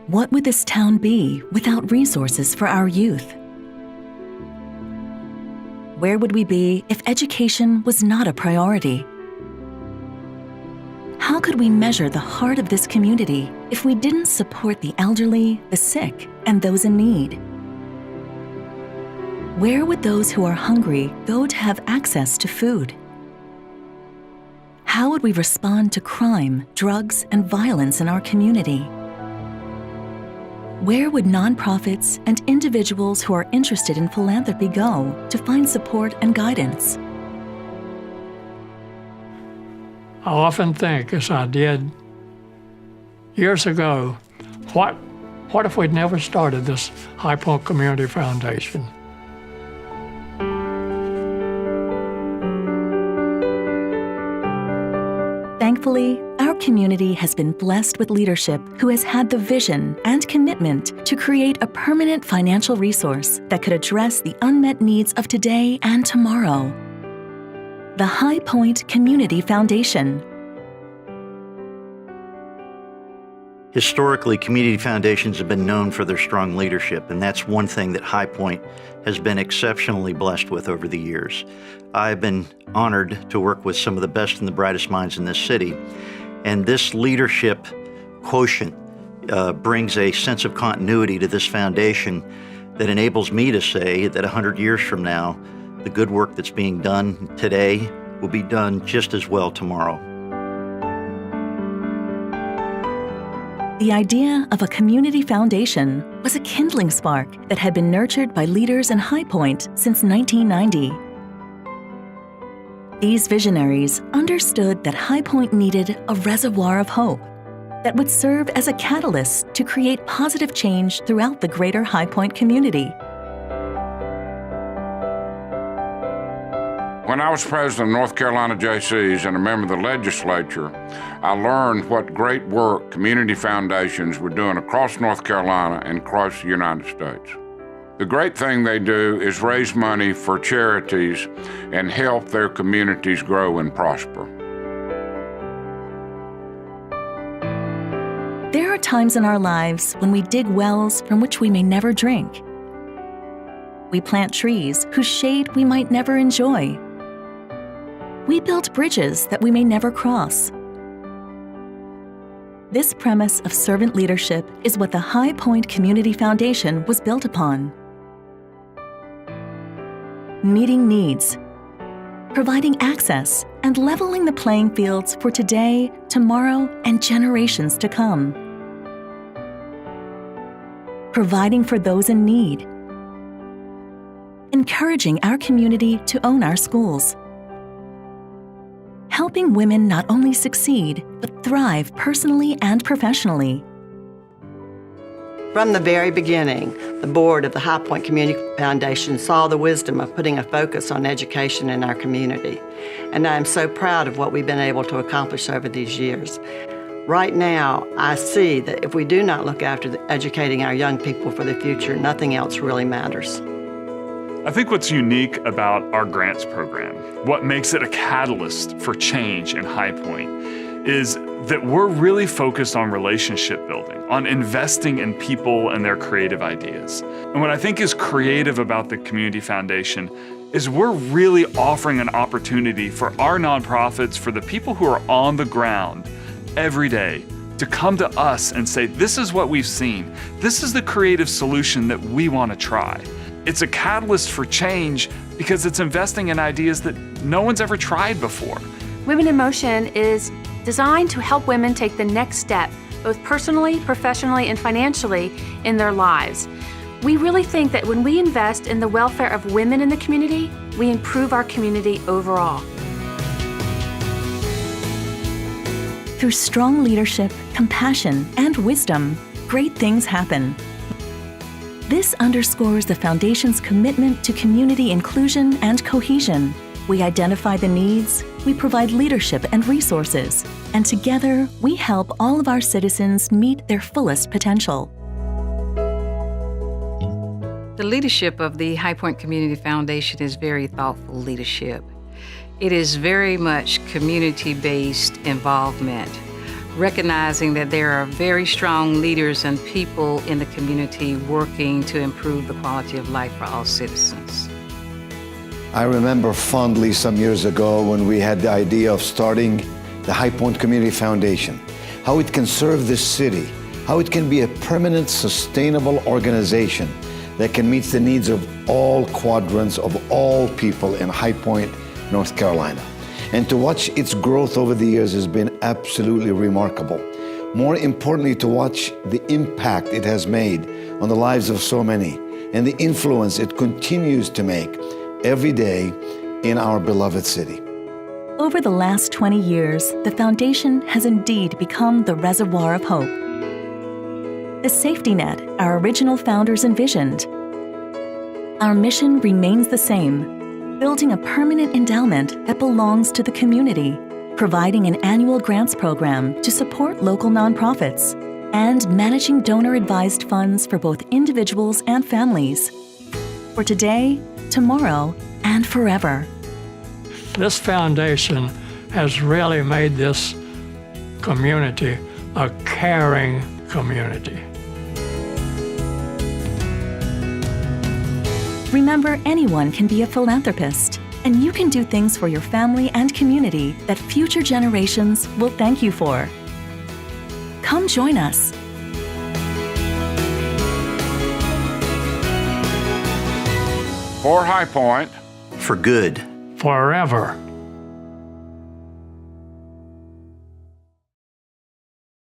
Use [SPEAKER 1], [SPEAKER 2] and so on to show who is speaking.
[SPEAKER 1] What would this town be without resources for our youth? Where would we be if education was not a priority? How could we measure the heart of this community if we didn't support the elderly, the sick, and those in need? Where would those who are hungry go to have access to food? How would we respond to crime, drugs, and violence in our community? Where would nonprofits and individuals who are interested in philanthropy go to find support and guidance?
[SPEAKER 2] I often think, as I did years ago, what if we'd never started this High Point Community Foundation?
[SPEAKER 1] Thankfully, our community has been blessed with leadership who has had the vision and commitment to create a permanent financial resource that could address the unmet needs of today and tomorrow. The High Point Community Foundation.
[SPEAKER 3] Historically, community foundations have been known for their strong leadership, and that's one thing that High Point has been exceptionally blessed with over the years. I've been honored to work with some of the best and the brightest minds in this city, and this leadership quotient brings a sense of continuity to this foundation that enables me to say that 100 years from now, the good work that's being done today will be done just as well tomorrow.
[SPEAKER 1] The idea of a community foundation was a kindling spark that had been nurtured by leaders in High Point since 1990. These visionaries understood that High Point needed a reservoir of hope that would serve as a catalyst to create positive change throughout the greater High Point community.
[SPEAKER 4] When I was president of North Carolina Jaycees and a member of the legislature, I learned what great work community foundations were doing across North Carolina and across the United States. The great thing they do is raise money for charities and help their communities grow and prosper.
[SPEAKER 1] There are times in our lives when we dig wells from which we may never drink. We plant trees whose shade we might never enjoy. We build bridges that we may never cross. This premise of servant leadership is what the High Point Community Foundation was built upon. Meeting needs, providing access, and leveling the playing fields for today, tomorrow, and generations to come. Providing for those in need. Encouraging our community to own our schools. Helping women not only succeed, but thrive personally and professionally.
[SPEAKER 5] From the very beginning, the board of the High Point Community Foundation saw the wisdom of putting a focus on education in our community. And I am so proud of what we've been able to accomplish over these years. Right now, I see that if we do not look after educating our young people for the future, nothing else really matters.
[SPEAKER 6] I think what's unique about our grants program, what makes it a catalyst for change in High Point, is that we're really focused on relationship building, on investing in people and their creative ideas. And what I think is creative about the Community Foundation is we're really offering an opportunity for our nonprofits, for the people who are on the ground every day, to come to us and say, this is what we've seen. This is the creative solution that we want to try. It's a catalyst for change because it's investing in ideas that no one's ever tried before.
[SPEAKER 7] Women in Motion is designed to help women take the next step, both personally, professionally, and financially in their lives. We really think that when we invest in the welfare of women in the community, we improve our community overall.
[SPEAKER 1] Through strong leadership, compassion, and wisdom, great things happen. This underscores the Foundation's commitment to community inclusion and cohesion. We identify the needs, we provide leadership and resources, and together we help all of our citizens meet their fullest potential.
[SPEAKER 8] The leadership of the High Point Community Foundation is very thoughtful leadership. It is very much community-based involvement, recognizing that there are very strong leaders and people in the community working to improve the quality of life for all citizens.
[SPEAKER 9] I remember fondly some years ago when we had the idea of starting the High Point Community Foundation, how it can serve this city, how it can be a permanent, sustainable organization that can meet the needs of all quadrants of all people in High Point, North Carolina. And to watch its growth over the years has been absolutely remarkable. More importantly, to watch the impact it has made on the lives of so many and the influence it continues to make every day in our beloved city.
[SPEAKER 1] Over the last 20 years, the Foundation has indeed become the reservoir of hope. The safety net our original founders envisioned. Our mission remains the same, building a permanent endowment that belongs to the community, providing an annual grants program to support local nonprofits, and managing donor-advised funds for both individuals and families. For today, tomorrow, and forever.
[SPEAKER 2] This foundation has really made this community a caring community.
[SPEAKER 1] Remember, anyone can be a philanthropist, and you can do things for your family and community that future generations will thank you for. Come join us.
[SPEAKER 4] For High Point,
[SPEAKER 3] For good.
[SPEAKER 2] Forever.